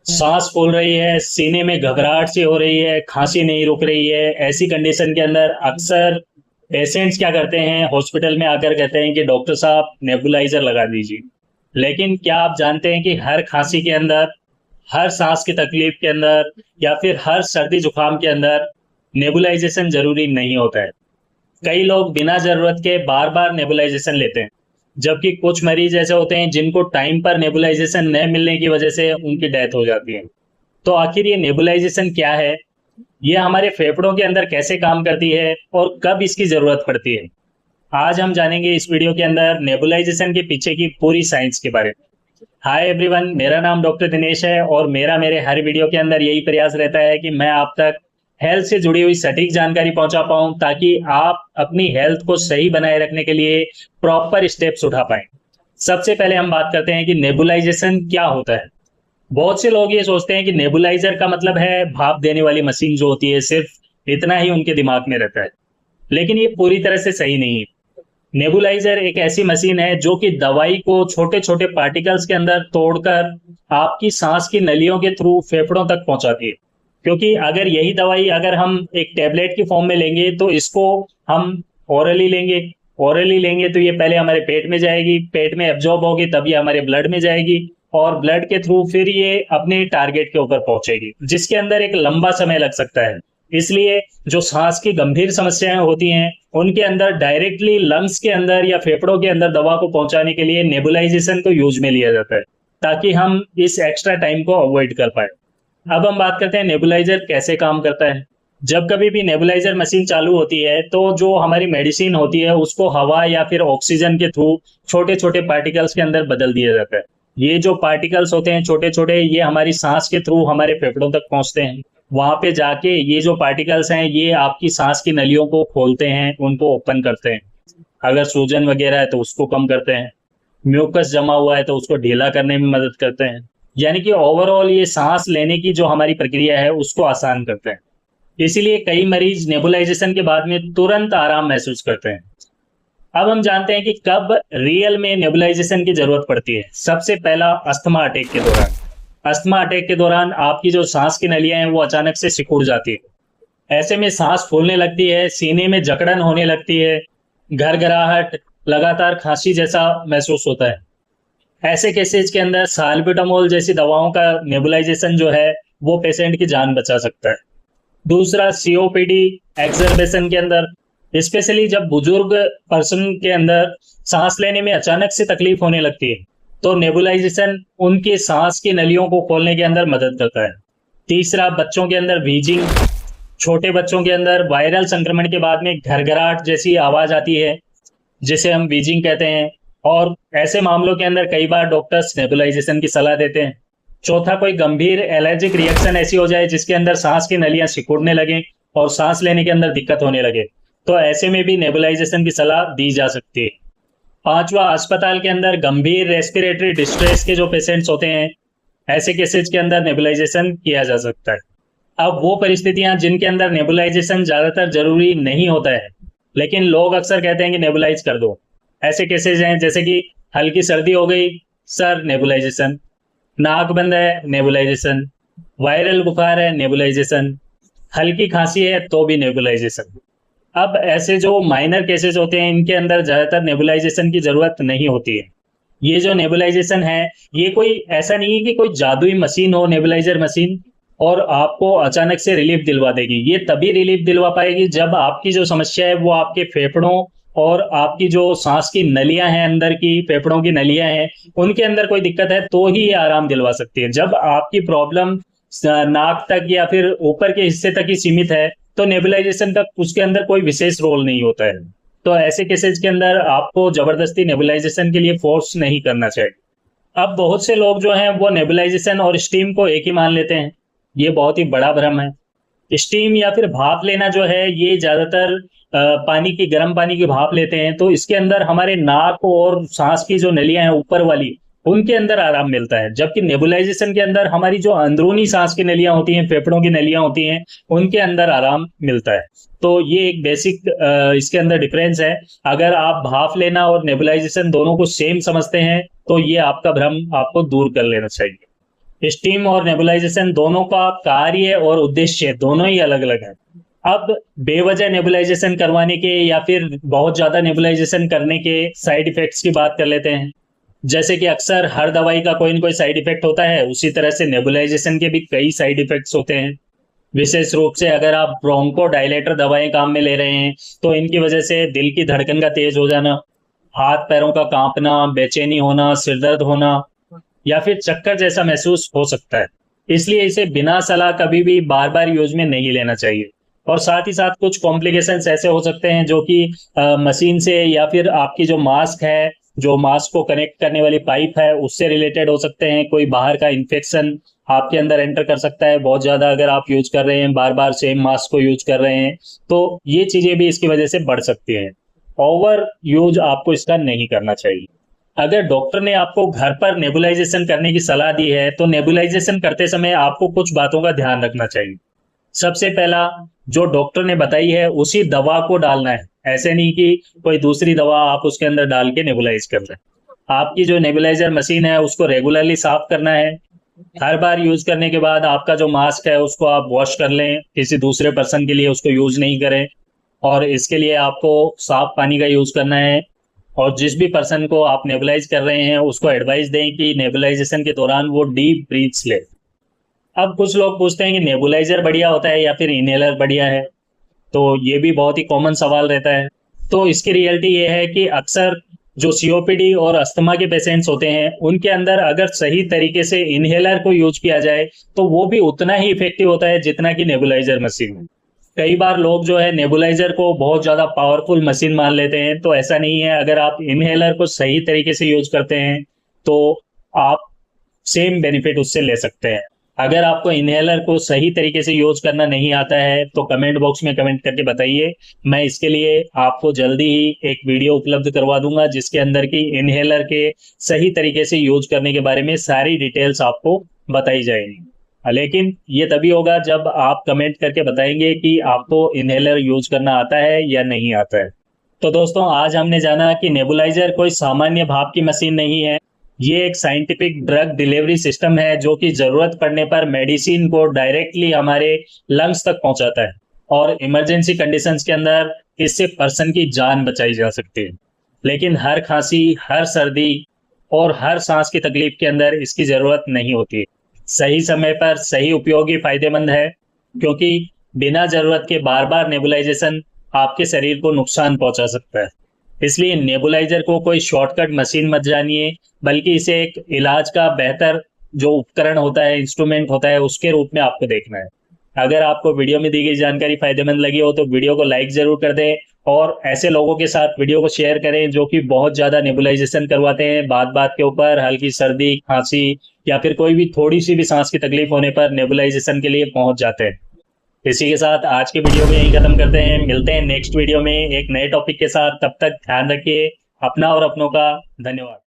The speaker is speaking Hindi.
सांस फूल रही है, सीने में घबराहट सी हो रही है, खांसी नहीं रुक रही है, ऐसी कंडीशन के अंदर अक्सर पेशेंट्स क्या करते हैं, हॉस्पिटल में आकर कहते हैं कि डॉक्टर साहब नेबुलाइजर लगा दीजिए। लेकिन क्या आप जानते हैं कि हर खांसी के अंदर, हर सांस की तकलीफ के अंदर या फिर हर सर्दी जुकाम के अंदर नेबुलाइजेशन जरूरी नहीं होता है। कई लोग बिना जरूरत के बार बार नेबुलाइजेशन लेते हैं, जबकि कुछ मरीज ऐसे होते हैं जिनको टाइम पर नेबुलाइजेशन न मिलने की वजह से उनकी डेथ हो जाती है। तो आखिर ये नेबुलाइजेशन क्या है, ये हमारे फेफड़ों के अंदर कैसे काम करती है और कब इसकी जरूरत पड़ती है, आज हम जानेंगे इस वीडियो के अंदर नेबुलाइजेशन के पीछे की पूरी साइंस के बारे में। हाय एवरीवन, मेरा नाम डॉक्टर दिनेश है और मेरे हर वीडियो के अंदर यही प्रयास रहता है कि मैं आप तक हेल्थ से जुड़ी हुई सटीक जानकारी पहुंचा पाऊं, ताकि आप अपनी हेल्थ को सही बनाए रखने के लिए प्रॉपर स्टेप्स उठा पाएं। सबसे पहले हम बात करते हैं कि नेबुलाइजेशन क्या होता है। बहुत से लोग ये सोचते हैं कि नेबुलाइजर का मतलब है भाप देने वाली मशीन जो होती है, सिर्फ इतना ही उनके दिमाग में रहता है। लेकिन ये पूरी तरह से सही नहीं है। नेबुलाइजर एक ऐसी मशीन है जो कि दवाई को छोटे छोटे पार्टिकल्स के अंदर तोड़कर आपकी सांस की नलियों के थ्रू फेफड़ों तक पहुंचाती है। क्योंकि अगर यही दवाई अगर हम एक टेबलेट की फॉर्म में लेंगे तो इसको हम ओरली लेंगे। ओरली लेंगे तो ये पहले हमारे पेट में जाएगी, पेट में एब्जॉर्ब होगी, तब ये हमारे ब्लड में जाएगी और ब्लड के थ्रू फिर ये अपने टारगेट के ऊपर पहुंचेगी, जिसके अंदर एक लंबा समय लग सकता है। इसलिए जो सांस की गंभीर समस्याएं होती हैं उनके अंदर डायरेक्टली लंग्स के अंदर या फेफड़ों के अंदर दवा को पहुंचाने के लिए नेबुलाइजेशन को यूज में लिया जाता है, ताकि हम इस एक्स्ट्रा टाइम को अवॉइड कर पाए। अब हम बात करते हैं नेबुलाइजर कैसे काम करता है। जब कभी भी नेबुलाइजर मशीन चालू होती है तो जो हमारी मेडिसिन होती है उसको हवा या फिर ऑक्सीजन के थ्रू छोटे छोटे पार्टिकल्स के अंदर बदल दिया जाता है। ये जो पार्टिकल्स होते हैं छोटे छोटे, ये हमारी सांस के थ्रू हमारे फेफड़ों तक पहुंचते हैं। वहां पे जाके ये जो पार्टिकल्स हैं ये आपकी सांस की नलियों को खोलते हैं, उनको ओपन करते हैं। अगर सूजन वगैरह है तो उसको कम करते हैं, म्यूकस जमा हुआ है तो उसको ढीला करने में मदद करते हैं। यानी कि ओवरऑल ये सांस लेने की जो हमारी प्रक्रिया है उसको आसान करते हैं। इसीलिए कई मरीज नेबुलाइजेशन के बाद में तुरंत आराम महसूस करते हैं। अब हम जानते हैं कि कब रियल में नेबुलाइजेशन की जरूरत पड़ती है। सबसे पहला, अस्थमा अटैक के दौरान। अस्थमा अटैक के दौरान आपकी जो सांस की नलियां हैं वो अचानक से सिकुड़ जाती है। ऐसे में सांस फूलने लगती है, सीने में जकड़न होने लगती है, घरघराहट, लगातार खांसी जैसा महसूस होता है। ऐसे केसेस के अंदर साल्बुटामोल जैसी दवाओं का नेबुलाइजेशन जो है वो पेशेंट की जान बचा सकता है। दूसरा, सीओपीडी एक्सर्बेशन के अंदर, स्पेशली जब बुजुर्ग पर्सन के अंदर सांस लेने में अचानक से तकलीफ होने लगती है तो नेबुलाइजेशन उनकी सांस की नलियों को खोलने के अंदर मदद करता है। तीसरा, बच्चों के अंदर वीजिंग। छोटे बच्चों के अंदर वायरल संक्रमण के बाद में घरघराहट जैसी आवाज आती है, जिसे हम वीजिंग कहते हैं, और ऐसे मामलों के अंदर कई बार डॉक्टर्स नेबुलाइजेशन की सलाह देते हैं। चौथा, कोई गंभीर एलर्जिक रिएक्शन ऐसी हो जाए जिसके अंदर सांस की नलियां सिकुड़ने लगे और सांस लेने के अंदर दिक्कत होने लगे, तो ऐसे में भी नेबुलाइजेशन की सलाह दी जा सकती है। पांचवा, अस्पताल के अंदर गंभीर रेस्पिरेटरी डिस्ट्रेस के जो पेशेंट्स होते हैं, ऐसे केसेस के अंदर नेबुलाइजेशन किया जा सकता है। अब वो परिस्थितियां जिनके अंदर नेबुलाइजेशन ज्यादातर जरूरी नहीं होता है, लेकिन लोग अक्सर कहते हैं कि नेबुलाइज कर दो। ऐसे केसेस हैं जैसे कि हल्की सर्दी हो गई, सर नेबुलाइजेशन, नाक बंद है नेबुलाइजेशन, वायरल बुखार है नेबुलाइजेशन, हल्की खांसी है तो भी नेबुलाइजेशन। अब ऐसे जो माइनर केसेस होते हैं इनके अंदर ज्यादातर नेबुलाइजेशन की जरूरत नहीं होती है। ये जो नेबुलाइजेशन है ये कोई ऐसा नहीं है कि कोई जादुई मशीन हो, नेबुलाइजर मशीन, और आपको अचानक से रिलीफ दिलवा देगी। ये तभी रिलीफ दिलवा पाएगी जब आपकी जो समस्या है वो आपके फेफड़ों और आपकी जो सांस की नलियां हैं, अंदर की फेफड़ों की नलियां हैं, उनके अंदर कोई दिक्कत है तो ही ये आराम दिलवा सकती है। जब आपकी प्रॉब्लम नाक तक या फिर ऊपर के हिस्से तक ही सीमित है तो नेबुलाइजेशन का उसके अंदर कोई विशेष रोल नहीं होता है। तो ऐसे केसेस के अंदर आपको जबरदस्ती नेबुलाइजेशन के लिए फोर्स नहीं करना चाहिए। अब बहुत से लोग जो हैं वो नेबुलाइजेशन और स्टीम को एक ही मान लेते हैं। ये बहुत ही बड़ा भ्रम है। स्टीम या फिर भाप लेना जो है ये ज्यादातर पानी की, गर्म पानी की भाप लेते हैं तो इसके अंदर हमारे नाक और सांस की जो नलियां हैं ऊपर वाली, उनके अंदर आराम मिलता है। जबकि नेबुलाइजेशन के अंदर हमारी जो अंदरूनी सांस की नलियां होती हैं, फेफड़ों की नलियां होती हैं, उनके अंदर आराम मिलता है। तो ये एक बेसिक इसके अंदर डिफरेंस है। अगर आप भाप लेना और नेबुलाइजेशन दोनों को सेम समझते हैं तो ये आपका भ्रम आपको दूर कर लेना चाहिए। स्टीम और नेबुलाइजेशन दोनों का कार्य और उद्देश्य दोनों ही अलग अलग है। अब बेवजह नेबुलाइजेशन करवाने के या फिर बहुत ज्यादा नेबुलाइजेशन करने के साइड इफेक्ट्स की बात कर लेते हैं। जैसे कि अक्सर हर दवाई का कोई न कोई साइड इफेक्ट होता है, उसी तरह से नेबुलाइजेशन के भी कई साइड इफेक्ट्स होते हैं। विशेष रूप से अगर आप ब्रोंको डायलेटर दवाएं काम में ले रहे हैं तो इनकी वजह से दिल की धड़कन का तेज हो जाना, हाथ पैरों का कांपना, बेचैनी होना, सिर दर्द होना या फिर चक्कर जैसा महसूस हो सकता है। इसलिए इसे बिना सलाह कभी भी बार बार यूज में नहीं लेना चाहिए। और साथ ही साथ कुछ कॉम्प्लिकेशंस ऐसे हो सकते हैं जो कि मशीन से या फिर आपकी जो मास्क है, जो मास्क को कनेक्ट करने वाली पाइप है, उससे रिलेटेड हो सकते हैं। कोई बाहर का इन्फेक्शन आपके अंदर एंटर कर सकता है बहुत ज्यादा अगर आप यूज कर रहे हैं, बार बार सेम मास्क को यूज कर रहे हैं, तो ये चीजें भी इसकी वजह से बढ़ सकती हैं। ओवर यूज आपको इसका नहीं करना चाहिए। अगर डॉक्टर ने आपको घर पर नेबुलाइजेशन करने की सलाह दी है तो नेबुलाइजेशन करते समय आपको कुछ बातों का ध्यान रखना चाहिए। सबसे पहला, जो डॉक्टर ने बताई है उसी दवा को डालना है। ऐसे नहीं कि कोई दूसरी दवा आप उसके अंदर डाल के नेबुलाइज कर रहे हैं। आपकी जो नेबुलाइजर मशीन है उसको रेगुलरली साफ करना है। हर बार यूज करने के बाद आपका जो मास्क है उसको आप वॉश कर लें, किसी दूसरे पर्सन के लिए उसको यूज नहीं करें। और इसके लिए आपको साफ पानी का यूज करना है। और जिस भी पर्सन को आप नेबुलाइज कर रहे हैं उसको एडवाइस दें कि नेबुलाइजेशन के दौरान वो डीप ब्रीथ्स ले। अब कुछ लोग पूछते हैं कि नेबुलाइजर बढ़िया होता है या फिर इनहेलर बढ़िया है, तो ये भी बहुत ही कॉमन सवाल रहता है। तो इसकी रियलिटी ये है कि अक्सर जो सीओपीडी और अस्थमा के पेशेंट्स होते हैं उनके अंदर अगर सही तरीके से इनहेलर को यूज किया जाए तो वो भी उतना ही इफेक्टिव होता है जितना कि नेबुलाइजर मशीन में। कई बार लोग जो है नेबुलाइजर को बहुत ज्यादा पावरफुल मशीन मान लेते हैं, तो ऐसा नहीं है। अगर आप इनहेलर को सही तरीके से यूज करते हैं तो आप सेम बेनिफिट उससे ले सकते हैं। अगर आपको इनहेलर को सही तरीके से यूज करना नहीं आता है तो कमेंट बॉक्स में कमेंट करके बताइए। मैं इसके लिए आपको जल्दी ही एक वीडियो उपलब्ध करवा दूंगा जिसके अंदर की इनहेलर के सही तरीके से यूज करने के बारे में सारी डिटेल्स आपको बताई जाएंगी। लेकिन ये तभी होगा जब आप कमेंट करके बताएंगे कि आपको इनहेलर यूज करना आता है या नहीं आता है। तो दोस्तों, आज हमने जाना कि नेबुलाइजर कोई सामान्य भाप की मशीन नहीं है। ये एक साइंटिफिक ड्रग डिलीवरी सिस्टम है जो कि जरूरत पड़ने पर मेडिसिन को डायरेक्टली हमारे लंग्स तक पहुंचाता है और इमरजेंसी कंडीशंस के अंदर इससे पर्सन की जान बचाई जा सकती है। लेकिन हर खांसी, हर सर्दी और हर सांस की तकलीफ के अंदर इसकी जरूरत नहीं होती है। सही समय पर सही उपयोग ही फायदेमंद है, क्योंकि बिना जरूरत के बार बार नेबुलाइजेशन आपके शरीर को नुकसान पहुंचा सकता है। इसलिए नेबुलाइजर को कोई शॉर्टकट मशीन मत जानिए, बल्कि इसे एक इलाज का बेहतर जो उपकरण होता है, इंस्ट्रूमेंट होता है, उसके रूप में आपको देखना है। अगर आपको वीडियो में दी गई जानकारी फायदेमंद लगी हो तो वीडियो को लाइक जरूर कर दें और ऐसे लोगों के साथ वीडियो को शेयर करें जो कि बहुत ज्यादा नेबुलाइजेशन करवाते हैं। बात बात के ऊपर हल्की सर्दी, खांसी या फिर कोई भी थोड़ी सी भी सांस की तकलीफ होने पर नेबुलाइजेशन के लिए पहुंच जाते हैं। इसी के साथ आज की वीडियो में यही खत्म करते हैं। मिलते हैं नेक्स्ट वीडियो में एक नए टॉपिक के साथ। तब तक ध्यान रखिए अपना और अपनों का। धन्यवाद।